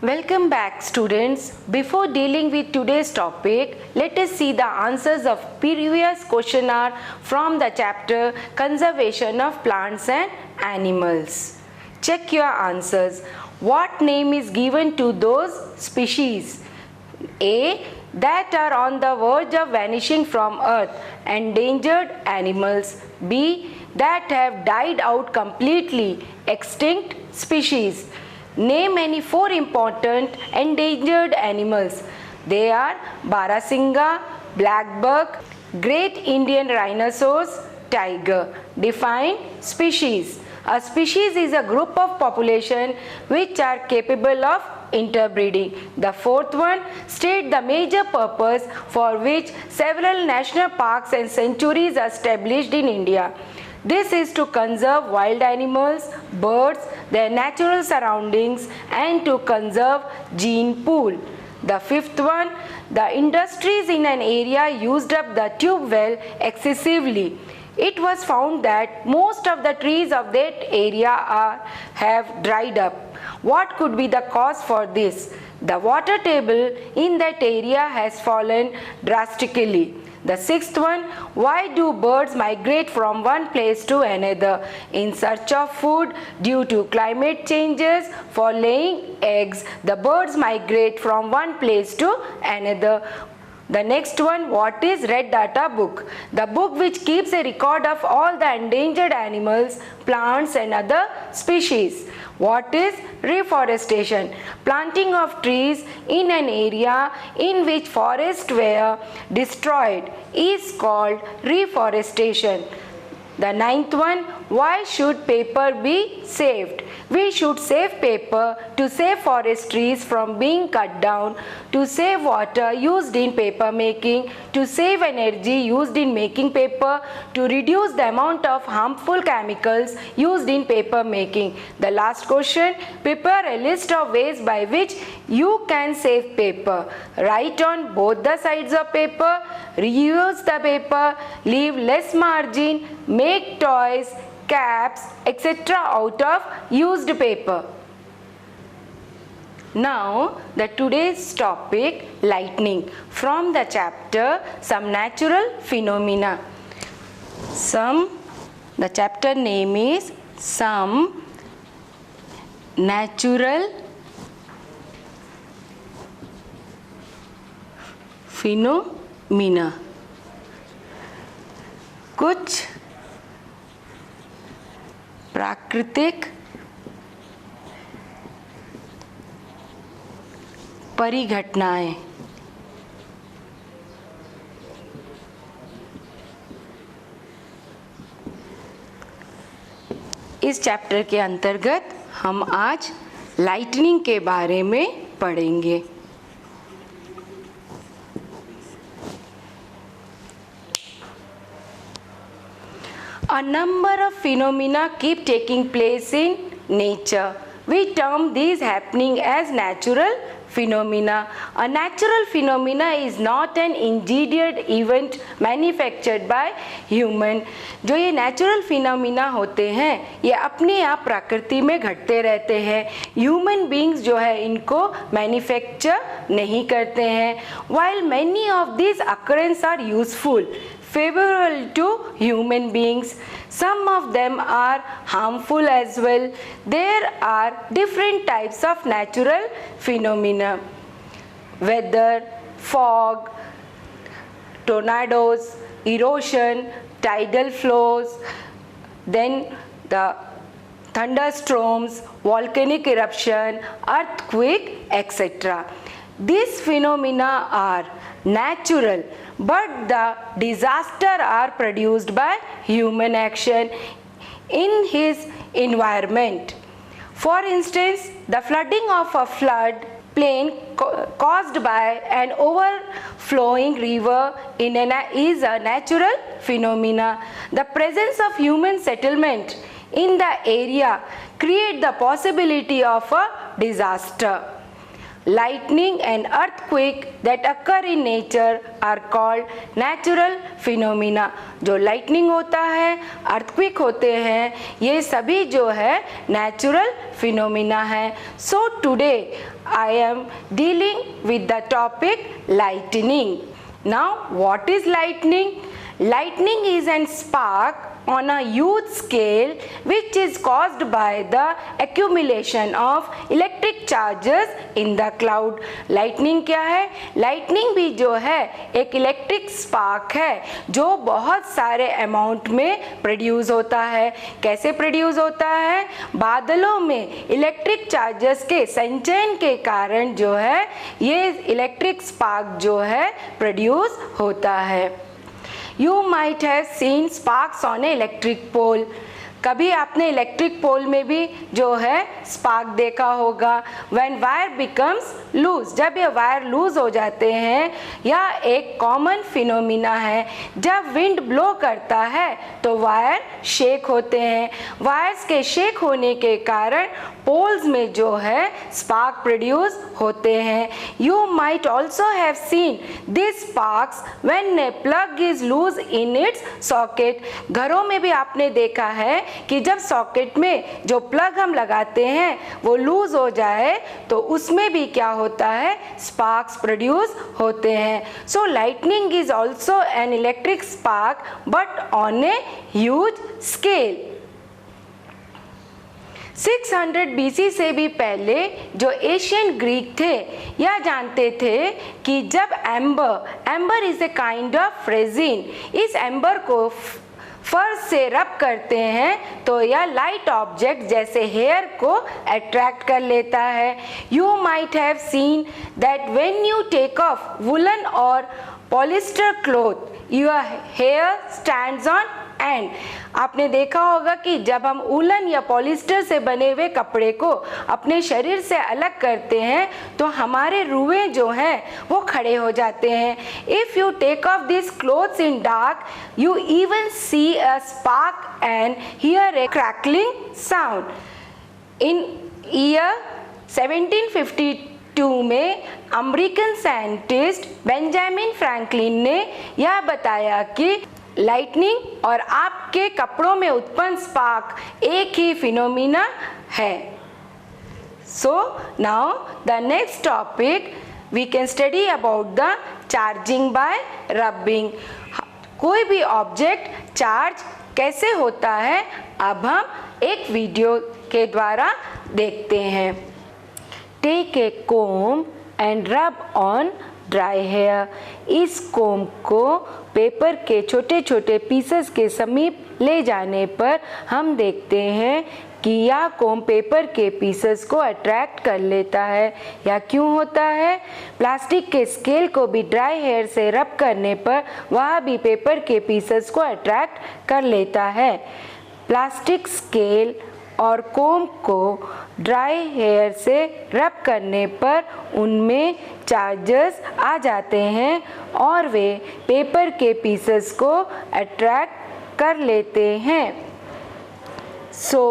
Welcome back, students. Before dealing with today's topic, let us see the answers of previous questionnaire from the chapter Conservation of Plants and Animals. Check your answers. What name is given to those species? A. That are on the verge of vanishing from earth, endangered animals. B. That have died out completely, extinct species. Name any 4 important endangered animals. They are Barasingha, black buck, great Indian rhinoceros, tiger. Define species. A species is a group of population which are capable of interbreeding. The 4th one, state the major purpose for which several national parks and sanctuaries are established in India. This is to conserve wild animals, birds, their natural surroundings, and to conserve gene pool. The 5th one, the industries in an area used up the tube well excessively. It was found that most of the trees of that area have dried up. What could be the cause for this? The water table in that area has fallen drastically. The 6th one, why do birds migrate from one place to another? In search of food due to climate changes. For laying eggs, the birds migrate from one place to another. The next one, what is Red Data Book? The book which keeps a record of all the endangered animals, plants and other species. What is reforestation? Planting of trees in an area in which forests were destroyed is called reforestation. The 9th one, why should paper be saved? We should save paper to save forest trees from being cut down, to save water used in paper making, to save energy used in making paper, to reduce the amount of harmful chemicals used in paper making. The last question, prepare a list of ways by which you can save paper. Write on both the sides of paper, reuse the paper, leave less margin, make toys, caps, etc. out of used paper. Now the today's topic, lightning, from the chapter Some Natural Phenomena. The chapter name is Some Natural Phenomena. कुछ प्राकृतिक परिघटनाएं। इस chapter के अंतर्गत हम आज lightning के बारे में पढ़ेंगे। A number of phenomena keep taking place in nature. We term these happening as natural phenomena. A natural phenomena is not an engineered event manufactured by human. जो ये natural phenomena होते हैं ये अपने आप प्रकृति में घटते रहते हैं. Human beings जो है इनको manufacture नहीं करते हैं. While many of these occurrences are useful, favorable to human beings, some of them are harmful as well. There are different types of natural phenomena: weather, fog, tornadoes, erosion, tidal flows, then the thunderstorms, volcanic eruption, earthquake, etc. These phenomena are natural, but the disaster are produced by human action in his environment. For instance, the flooding of a flood plain caused by an overflowing river is a natural phenomena. The presence of human settlement in the area create the possibility of a disaster. lightning and earthquake that occur in nature are called natural phenomena. जो lightning होता है, earthquake होते हैं, ये सभी जो है natural phenomena है. So today I am dealing with the topic lightning. Now what is lightning? Lightning is a spark on a huge scale which is caused by the accumulation of electric charges in the cloud. Lightning क्या है? Lightning भी जो है एक electric spark है जो बहुत सारे अमाउंट में प्रोड्यूस होता है. कैसे प्रोड्यूस होता है? बादलों में इलेक्ट्रिक चार्जेस के संचयन के कारण जो है ये इलेक्ट्रिक स्पार्क जो है प्रोड्यूस होता है. You might have seen sparks on an electric pole. कभी आपने इलेक्ट्रिक पोल में भी जो है स्पार्क देखा होगा. When wire becomes loose, जब ये वायर लूज हो जाते हैं, या एक कॉमन फिनोमिना है, जब विंड ब्लो करता है तो वायर शेक होते हैं. वायर्स के शेक होने के कारण पोल्स में जो है स्पार्क प्रोड्यूस होते हैं. You might also have seen these sparks when a plug is loose in its socket. घरों में भी आपने देखा है कि जब सॉकेट में जो प्लग हम लगाते हैं वो लूज हो जाए तो उसमें भी क्या होता है? स्पार्क्स प्रोड्यूस होते हैं. So lightning is also an electric spark but on a huge scale. 600 BC से भी पहले जो एशियन ग्रीक थे यह जानते थे कि जब amber is a kind of resin, इस एम्बर को फर्श से रब करते हैं तो यह लाइट ऑब्जेक्ट जैसे हेयर को अट्रैक्ट कर लेता है. You might have seen that when you take off woollen और polyester cloth your hair stands on end. आपने देखा होगा कि जब हम उलन या पॉलिस्टर से बने हुए कपड़े को अपने शरीर से अलग करते हैं तो हमारे रुएं जो हैं वो खड़े हो जाते हैं. If you take off this clothes in dark you even see a spark and hear a crackling sound. In year 1752 में अमेरिकन साइंटिस्ट बेंजामिन फ्रैंकलिन ने यह बताया कि लाइटनिंग और आपके कपड़ों में उत्पन्न स्पार्क एक ही फिनोमिना है. So now the next topic we can study about the charging by rubbing. कोई भी ऑब्जेक्ट चार्ज कैसे होता है अब हम एक वीडियो के द्वारा देखते हैं. Take a comb and rub on dry hair. इस कोम को पेपर के छोटे छोटे पीसेस के समीप ले जाने पर हम देखते हैं कि यह कोम पेपर के पीसेस को अट्रैक्ट कर लेता है. या क्यों होता है? प्लास्टिक के स्केल को भी ड्राई हेयर से रब करने पर वह भी पेपर के पीसेस को अट्रैक्ट कर लेता है. प्लास्टिक स्केल और कोम को ड्राई हेयर से रब करने पर उनमें चार्जेस आ जाते हैं और वे पेपर के पीसेस को अट्रैक्ट कर लेते हैं. So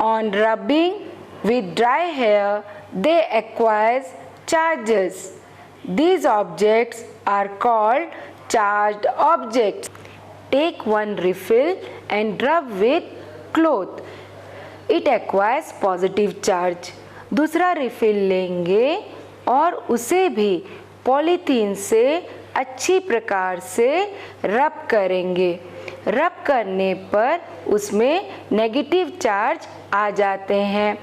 on rubbing with dry hair they acquires charges. These objects are called charged objects. Take one refill and rub with cloth. It acquires positive charge. दूसरा रिफिल लेंगे और उसे भी पॉलीथीन से अच्छी प्रकार से रब करेंगे. रब करने पर उसमें नेगेटिव चार्ज आ जाते हैं.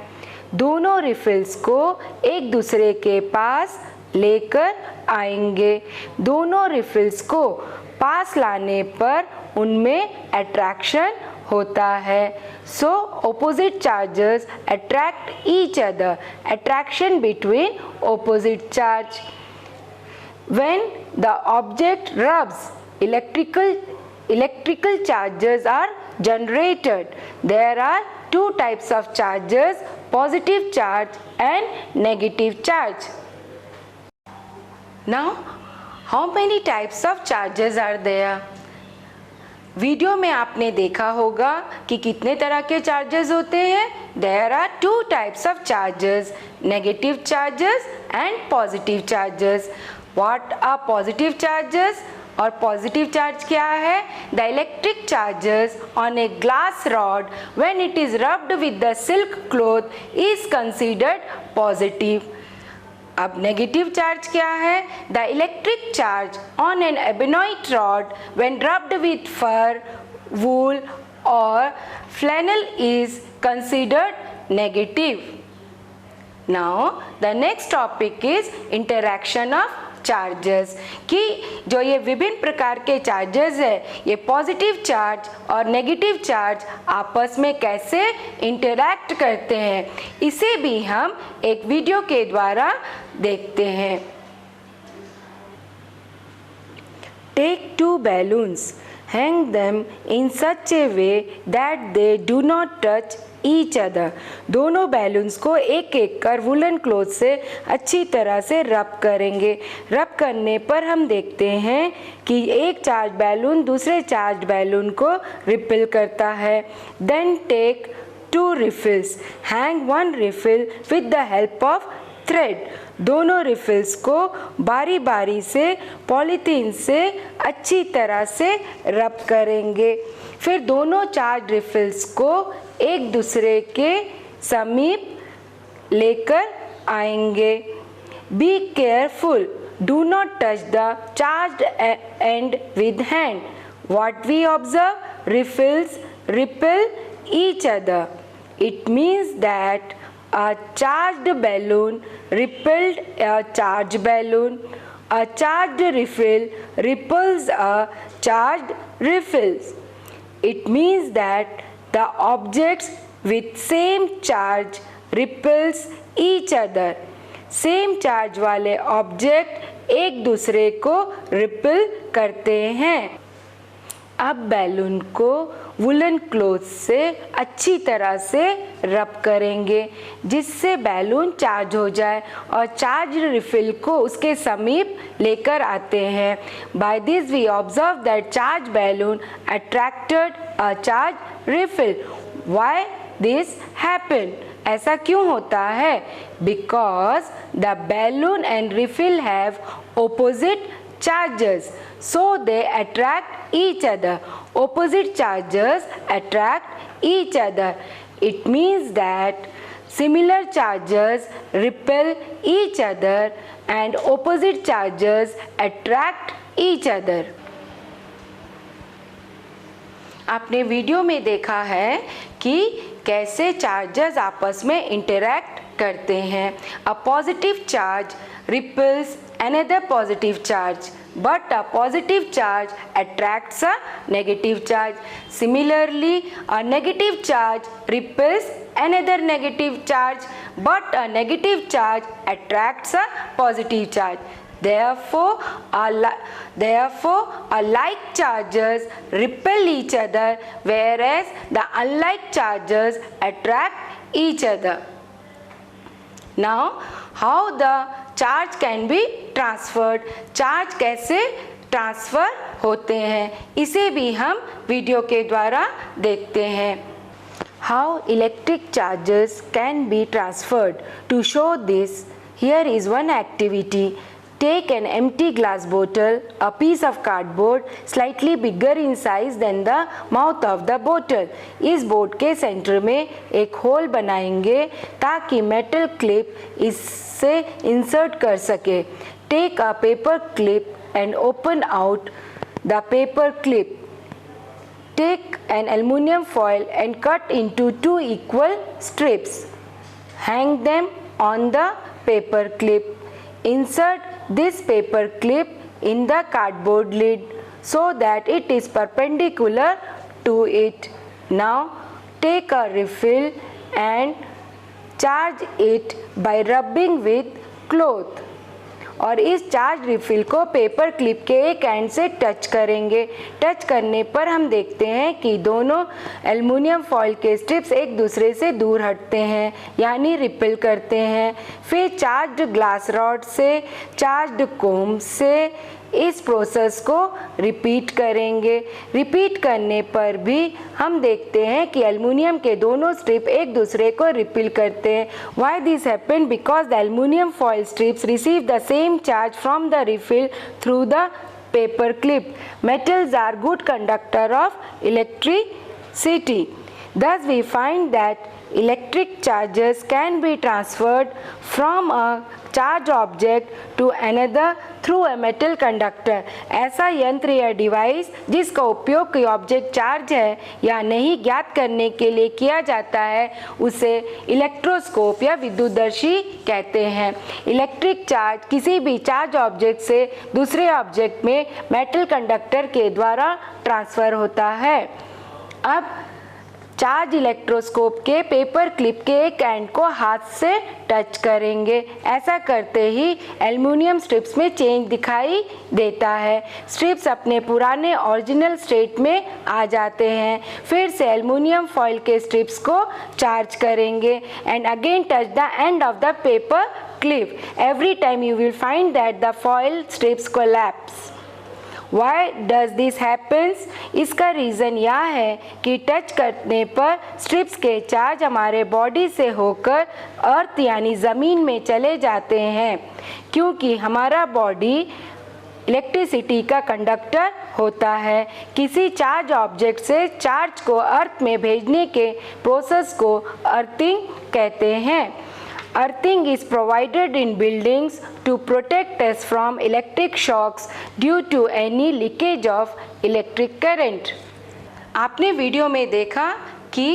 दोनों रिफिल्स को एक दूसरे के पास लेकर आएंगे. दोनों रिफिल्स को पास लाने पर उनमें अट्रैक्शन होता है. सो opposite charges attract each other. Attraction between opposite charge. When the object rubs, electrical charges are generated. There are two types of charges, positive charge and negative charge. Now, how many types of charges are there? Video में आपने देखा होगा कि कितने तरह के charges होते हैं। There are two types of charges, negative charges and positive charges. What are positive charges? और पॉजिटिव चार्ज क्या है? The electric charges on a glass rod when it is rubbed with the silk cloth is considered positive. अब negative charge क्या है? The electric charge on an ebonite rod when rubbed with fur, wool और flannel is considered negative. Now the next topic is interaction of charges, कि जो ये विभिन्न प्रकार के चार्जेस है, ये पॉजिटिव चार्ज और नेगेटिव चार्ज आपस में कैसे इंटरैक्ट करते हैं, इसे भी हम एक वीडियो के द्वारा देखते हैं। Take two balloons, hang them in such a way that they do not touch each other. दोनों बैलून्स को एक एक कर वुलन क्लॉथ से अच्छी तरह से रब करेंगे। रब करने पर हम देखते हैं कि एक चार्ज बैलून दूसरे चार्ज बैलून को रिपेल करता है। Then take two refills, hang one refill with the help of thread. दोनों रिफिल्स को बारी बारी से पॉलीथीन से अच्छी तरह से रब करेंगे। फिर दोनों चार्ज रिफिल्स को एक दूसरे के समीप लेकर आएंगे। Be careful, do not touch the charge end with hand. What we observe? Refills repel each other. It means that a charged balloon repelled a charged balloon. A charged refill repels a charged refills. It means that the objects with same charge repels each other. Same charge वाले object एक दूसरे को repel करते हैं। अब balloon को woollen cloth से अच्छी तरह से रब करेंगे जिससे बैलून चार्ज हो जाए और चार्ज रिफिल को उसके समीप लेकर आते हैं। By this we observe that charge balloon attracted a charge refill. Why this happen? ऐसा क्यों होता है? Because the balloon and refill have opposite charges, so they attract each other. Opposite charges attract each other. It means that similar charges repel each other and opposite charges attract each other. आपने video में देखा है कि कैसे charges आपस में interact करते हैं। A positive charge repels another positive charge, but a positive charge attracts a negative charge. Similarly, a negative charge repels another negative charge, but a negative charge attracts a positive charge. Therefore, a like charges repel each other, whereas the unlike charges attract each other. Now, how the charge can be transferred, charge कैसे transfer होते हैं, इसे भी हम video के द्वारा देखते हैं। How electric charges can be transferred. To show this, here is one activity. Take an empty glass bottle, a piece of cardboard slightly bigger in size than the mouth of the bottle. इस board के centre में एक whole बनाएंगे ताकि metal clip इससे insert कर सके। Take a paper clip and open out the paper clip. Take an aluminum foil and cut into 2 equal strips. Hang them on the paper clip. Insert this paper clip in the cardboard lid so that it is perpendicular to it. Now take a refill and charge it by rubbing with cloth. और इस charge refill को paper clip के एक and से touch करेंगे। Touch करने पर हम देखते हैं कि दोनों एल्युमिनियम फॉयल के स्ट्रिप्स एक दूसरे से दूर हटते हैं, यानी रिपेल करते हैं। फिर चार्ज्ड ग्लास रॉड से, चार्ज्ड कोम से इस प्रोसेस को रिपीट करेंगे। रिपीट करने पर भी हम देखते हैं कि एल्युमिनियम के दोनों स्ट्रिप एक दूसरे को रिपेल करते हैं। Why this happen? Because the aluminium foil strips receive the same charge from the refill through the paper clip. Metals are good conductor of electricity. Thus we find that electric charges can be transferred from a charged object to another through a metal conductor. ऐसा यंत्र या device जिसका उपयोग कोई object charge है या नहीं ज्ञात करने के लिए किया जाता है उसे इलेक्ट्रोस्कोप या विद्युतदर्शी कहते हैं। इलेक्ट्रिक चार्ज किसी भी चार्ज ऑब्जेक्ट से दूसरे ऑब्जेक्ट में मेटल कंडक्टर के द्वारा ट्रांसफर होता है। अब चार्ज इलेक्ट्रोस्कोप के पेपर क्लिप के एक एंड को हाथ से टच करेंगे। ऐसा करते ही एल्युमिनियम स्ट्रिप्स में चेंज दिखाई देता है। स्ट्रिप्स अपने पुराने ओरिजिनल स्टेट में आ जाते हैं। फिर से एल्युमिनियम फॉइल के स्ट्रिप्स को चार्ज करेंगे and again touch the end of the paper clip. Every time you will find that the foil strips collapse. Why does this happens? इसका रीज़न यह है कि टच करने पर स्ट्रिप्स के चार्ज हमारे बॉडी से होकर अर्थ यानी ज़मीन में चले जाते हैं, क्योंकि हमारा बॉडी इलेक्ट्रिसिटी का कंडक्टर होता है। किसी चार्ज ऑब्जेक्ट से चार्ज को अर्थ में भेजने के प्रोसेस को अर्थिंग कहते हैं। Earthing is provided in buildings to protect us from electric shocks due to any leakage of electric current. आपने वीडियो में देखा कि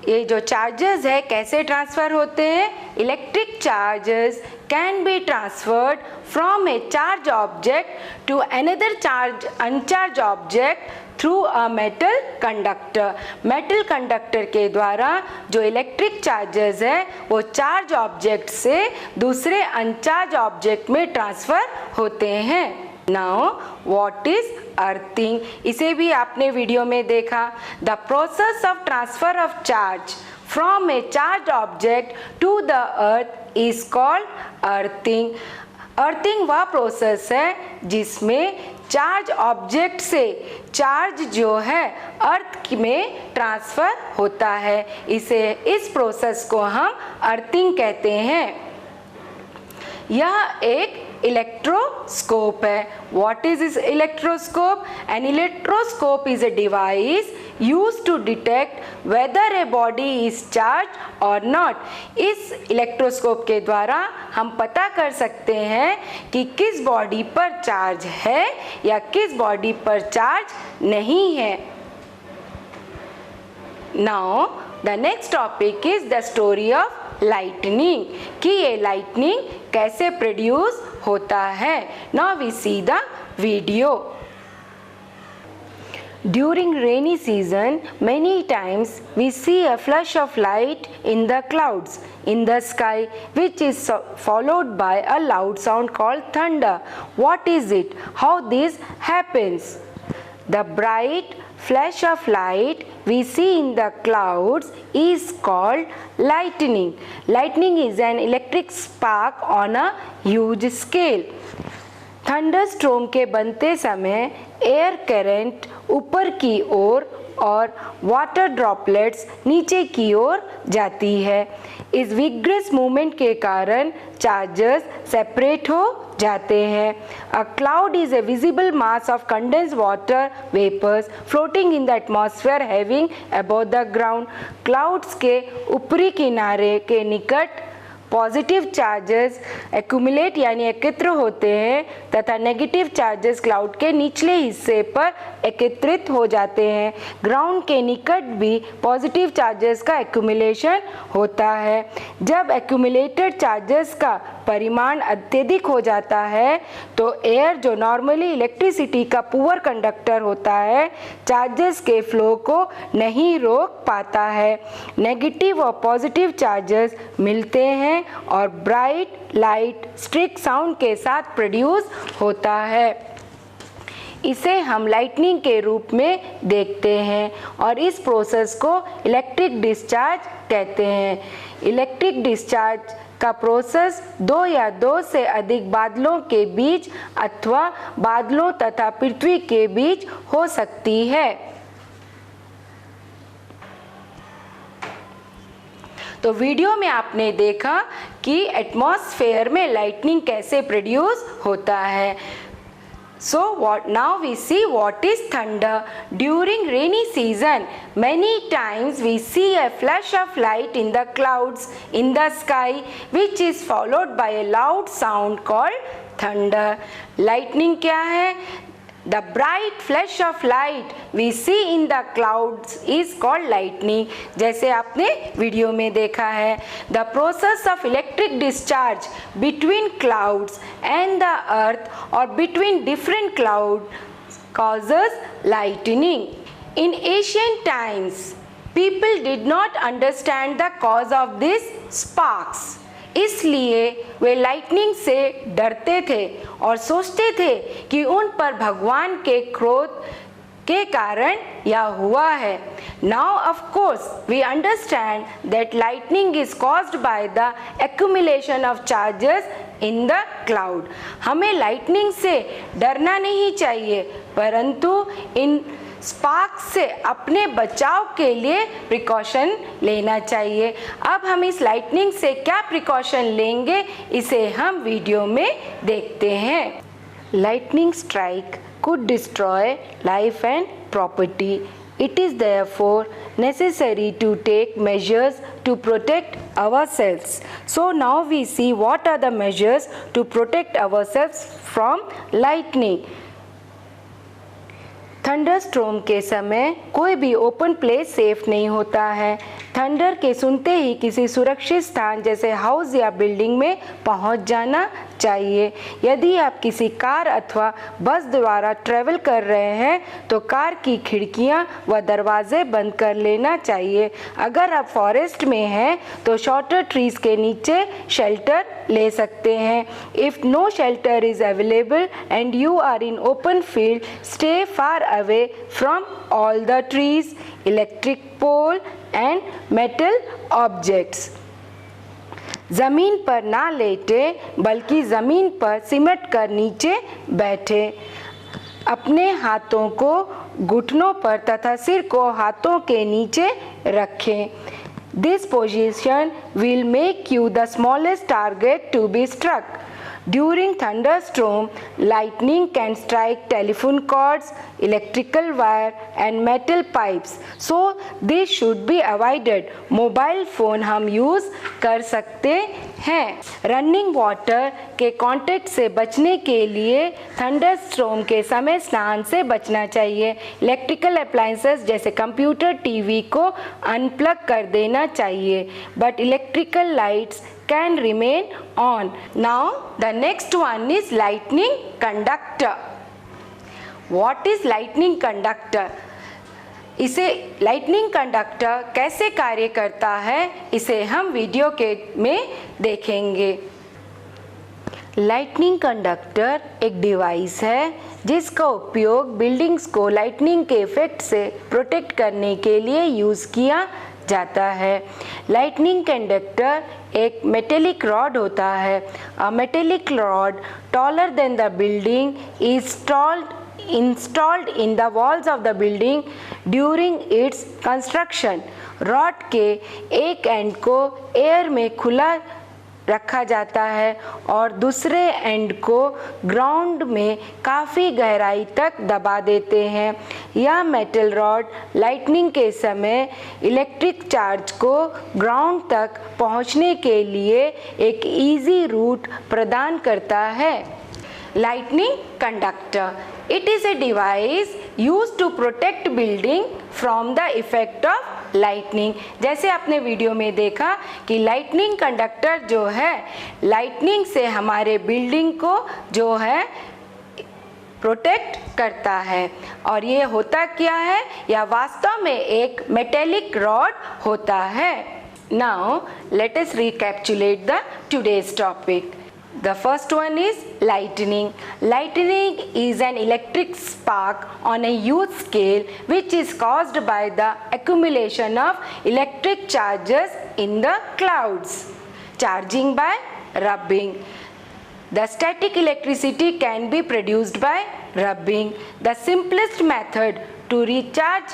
ये जो चार्जेस है कैसे ट्रांसफ़र होते हैं। Electric charges can be transferred from a charge object to another charge uncharge object through a metal conductor. Metal conductor के द्वारा जो इलेक्ट्रिक चार्जेस है वो चार्ज ऑब्जेक्ट से दूसरे अनचार्ज ऑब्जेक्ट में ट्रांसफ़र होते हैं। Now what is earthing? इसे भी आपने वीडियो में देखा। The process of transfer of charge from a charge object to the earth is called earthing. Earthing वह प्रोसेस है जिसमें चार्ज ऑब्जेक्ट से चार्ज जो है अर्थ में ट्रांसफ़र होता है। इस प्रोसेस को हम अर्थिंग कहते हैं। यह एक इलेक्ट्रोस्कोप है। What is this electroscope? An electroscope is a device used to detect whether a body is charged or not. इस इलेक्ट्रोस्कोप के द्वारा हम पता कर सकते हैं कि किस बॉडी पर चार्ज है या किस बॉडी पर चार्ज नहीं है। Now the next topic is the story of lightning, कि ये लाइटनिंग कैसे प्रोड्यूस होता है। Now we see the video. During rainy season, many times we see a flash of light in the clouds in the sky, which is followed by a loud sound called thunder. What is it? How this happens? The bright flash of light we see in the clouds is called lightning. Lightning is an electric spark on a huge scale. Thunderstorm के बनते समय air current ऊपर की ओर और water droplets नीचे की ओर जाती है। इस विग्रस मूवमेंट के कारण चार्जेस सेपरेट हो जाते हैं। A cloud is a visible mass of condensed water vapours floating in the atmosphere having above the ground. Clouds के ऊपरी किनारे के निकट पॉजिटिव चार्जेस एक्यूमुलेट यानी एकत्र होते हैं तथा नेगेटिव चार्जेस क्लाउड के निचले हिस्से पर एकत्रित हो जाते हैं। ग्राउंड के निकट भी पॉजिटिव चार्जेस का एक्यूमुलेशन होता है। जब एक्यूमुलेटेड चार्जेस का परिमाण अत्यधिक हो जाता है तो एयर जो नॉर्मली इलेक्ट्रिसिटी का पुअर कंडक्टर होता है चार्जेस के फ्लो को नहीं रोक पाता है। नेगेटिव और पॉजिटिव चार्जेस मिलते हैं और ब्राइट लाइट स्ट्रिक साउंड के साथ प्रोड्यूस होता है। इसे हम लाइटनिंग के रूप में देखते हैं और इस प्रोसेस को इलेक्ट्रिक डिस्चार्ज कहते हैं। इलेक्ट्रिक डिस्चार्ज का प्रोसेस दो या दो से अधिक बादलों के बीच अथवा बादलों तथा पृथ्वी के बीच हो सकती है। तो वीडियो में आपने देखा कि एटमॉस्फेयर में लाइटनिंग कैसे प्रोड्यूस होता है। So now we see what is thunder. During rainy season, many times we see a flash of light in the clouds in the sky, which is followed by a loud sound called thunder. Lightning क्या है? The bright flash of light we see in the clouds is called lightning. जैसे आपने video में देखा है, the process of electric discharge between clouds and the earth or between different clouds causes lightning. In ancient times, people did not understand the cause of these sparks. इसलिए वे lightning से डरते थे और सोचते थे कि उन पर भगवान के क्रोध के कारण यह हुआ है। Now of course we understand that lightning is caused by the accumulation of charges in the cloud. हमें लाइटनिंग से डरना नहीं चाहिए, परंतु इन स्पार्क से अपने बचाव के लिए प्रिकॉशन लेना चाहिए। अब हम इस लाइटनिंग से क्या प्रिकॉशन लेंगे, इसे हम वीडियो में देखते हैं। Lightning strike could destroy life and property. It is therefore necessary to take measures to protect ourselves. So now we see what are the measures to protect ourselves from lightning. Thunderstorm के समय कोई भी open place safe नहीं होता है। Thunder के सुनते ही किसी सुरक्षित स्थान जैसे हाउस या बिल्डिंग में पहुंच जाना चाहिए। यदि आप किसी कार अथवा बस द्वारा ट्रैवल कर रहे हैं तो कार की खिड़कियां व दरवाजे बंद कर लेना चाहिए। अगर आप फॉरेस्ट में हैं तो शॉर्टर ट्रीज के नीचे शेल्टर ले सकते हैं। If no shelter is available and you are in open field, stay far away from all the trees, electric pole and metal objects. जमीन पर ना लेटे बल्कि जमीन पर सिमट कर नीचे बैठे। अपने हाथों को घुटनों पर तथा सिर को हाथों के नीचे रखें। This position will make you the smallest target to be struck. During thunderstorm, lightning can strike telephone cords, electrical wire and metal pipes. So this should be avoided. Mobile phone हम यूज़ कर सकते हैं। Running water के contact से बचने के लिए thunderstorm के समय स्नान से बचना चाहिए। इलेक्ट्रिकल अप्लायंसेस जैसे कंप्यूटर, टीवी को अनप्लग कर देना चाहिए। But electrical lights can remain on. Now the next one is lightning conductor. What is lightning conductor? इसे lightning conductor कैसे कार्य करता है, इसे हम वीडियो के में देखेंगे। लाइटनिंग कंडक्टर एक डिवाइस है जिसका उपयोग बिल्डिंग्स को लाइटनिंग के इफेक्ट से प्रोटेक्ट करने के लिए यूज़ किया जाता है। लाइटनिंग कंडक्टर एक मेटेलिक रॉड होता है। A metallic rod taller than the building is installed in the walls of the building during its construction. Rod के एक एंड को एयर में खुला रखा जाता है और दूसरे एंड को ग्राउंड में काफ़ी गहराई तक दबा देते हैं। यह मेटल रॉड लाइटनिंग के समय इलेक्ट्रिक चार्ज को ग्राउंड तक पहुंचने के लिए एक इजी रूट प्रदान करता है। Lightning conductor. It is a device used to protect building from the effect of lightning. जैसे आपने वीडियो में देखा कि लाइटनिंग कंडक्टर जो है लाइटनिंग से हमारे बिल्डिंग को जो है प्रोटेक्ट करता है। और ये होता क्या है, यह वास्तव में एक मेटेलिक रॉड होता है। Now let us recapitulate the today's topic. The first one is lightning. Lightning is an electric spark on a huge scale which is caused by the accumulation of electric charges in the clouds. charging by rubbing. The static electricity can be produced by rubbing. The simplest method to recharge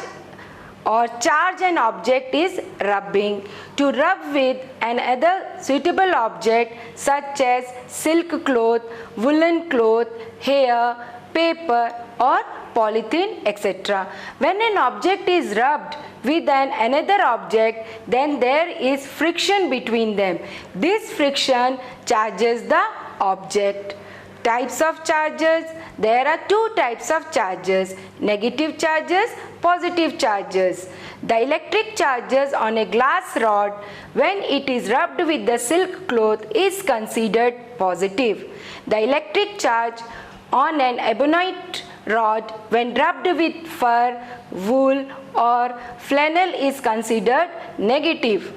or charge an object is rubbing. To rub with another suitable object such as silk cloth, woolen cloth, hair, paper or polythene, etc. When an object is rubbed with another object, then there is friction between them. This friction charges the object. Types of charges. There are two types of charges: negative charges, positive charges. The electric charges on a glass rod when it is rubbed with the silk cloth is considered positive. The electric charge on an ebonite rod when rubbed with fur, wool or flannel is considered negative.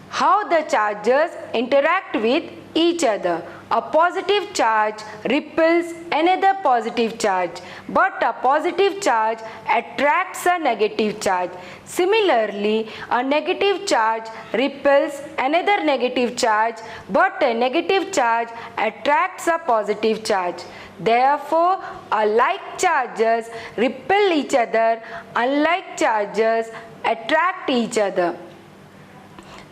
How the charges interact with each other. A positive charge repels another positive charge, but a positive charge attracts a negative charge. Similarly, a negative charge repels another negative charge, but a negative charge attracts a positive charge. Therefore, like charges repel each other, unlike charges attract each other.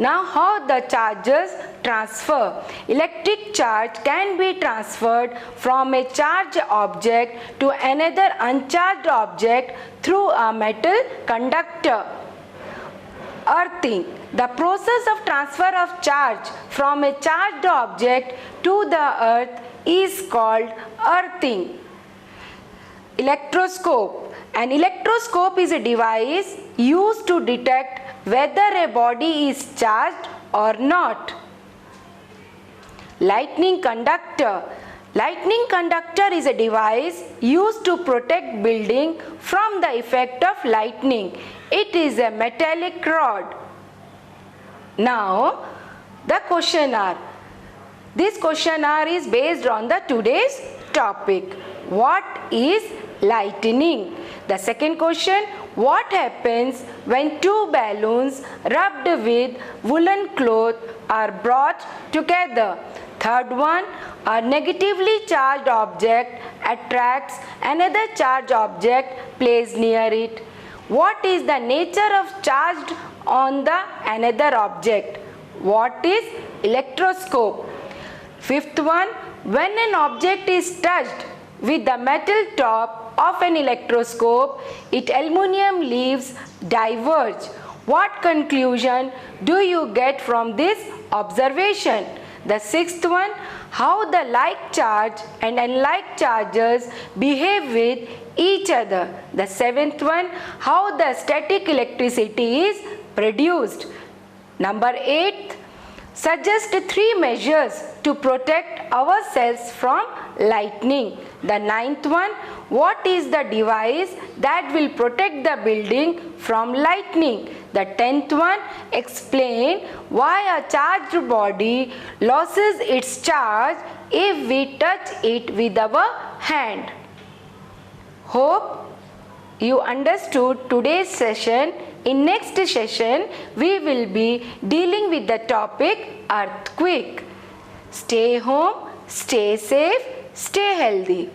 Now, how the charges transfer? Electric charge can be transferred from a charged object to another uncharged object through a metal conductor. Earthing. The process of transfer of charge from a charged object to the earth is called earthing. Electroscope. An electroscope is a device used to detect whether a body is charged or not. Lightning conductor. Lightning conductor is a device used to protect building from the effect of lightning. It is a metallic rod. Now, the questionnaire. This questionnaire is based on the today's topic. What is lightning? The second question, what happens when two balloons rubbed with woolen cloth are brought together? Third one, a negatively charged object attracts another charged object placed near it. What is the nature of charge on the another object? What is electroscope? Fifth one, when an object is touched with the metal top of an electroscope, its aluminum leaves diverge. What conclusion do you get from this observation? The sixth one, how the like charge and unlike charges behave with each other. The seventh one, how the static electricity is produced. Number 8, suggest 3 measures to protect ourselves from lightning. The ninth one, what is the device that will protect the building from lightning? The 10th one, explain why a charged body loses its charge if we touch it with our hand. Hope you understood today's session. In next session, we will be dealing with the topic earthquake. Stay home, stay safe, stay healthy.